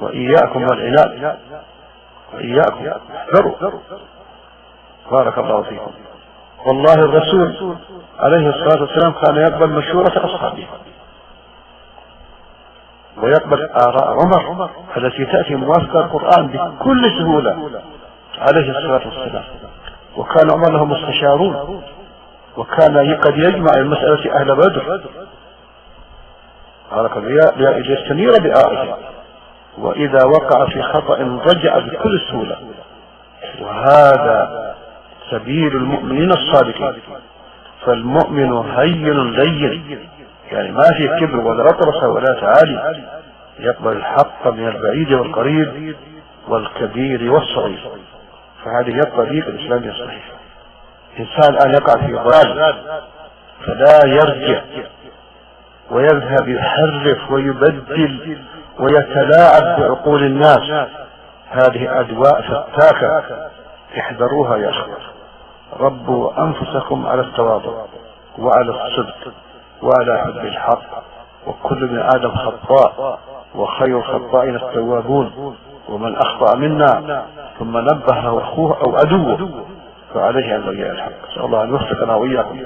وإياكم والعناد، وإياكم احذروا. بارك الله فيكم. والله الرسول عليه الصلاة والسلام كان يقبل مشورة أصحابه ويقبل آراء عمر التي تأتي موافقة القرآن بكل سهولة عليه الصلاة والسلام. وكان عمر له مستشارون، وكان قد يجمع المسألة أهل بدر ليستنير بآرائه، وإذا وقع في خطأ رجع بكل سهولة. وهذا سبيل المؤمنين الصادقين. فالمؤمن هين لين، يعني ما في كبر ولا رطرسة ولا تعالي، يقبل الحق من البعيد والقريب والكبير والصغير. فهذه هي الطريق الإسلامي الصحيح. إنسان الآن يقع في ضلال فلا يرجع ويذهب يحرف ويبدل ويتلاعب بعقول الناس. هذه أدواء فتاكة، احذروها يا أخوة. ربوا أنفسكم على التواضع وعلى الصدق وعلى حب الحق، وكل ابن آدم خطاء وخير الخطائين التوابون. ومن أخطأ منا ثم نبهه أخوه أو عدوه فعليه أن يرجع الحق. نسأل الله أن يوفقنا وإياكم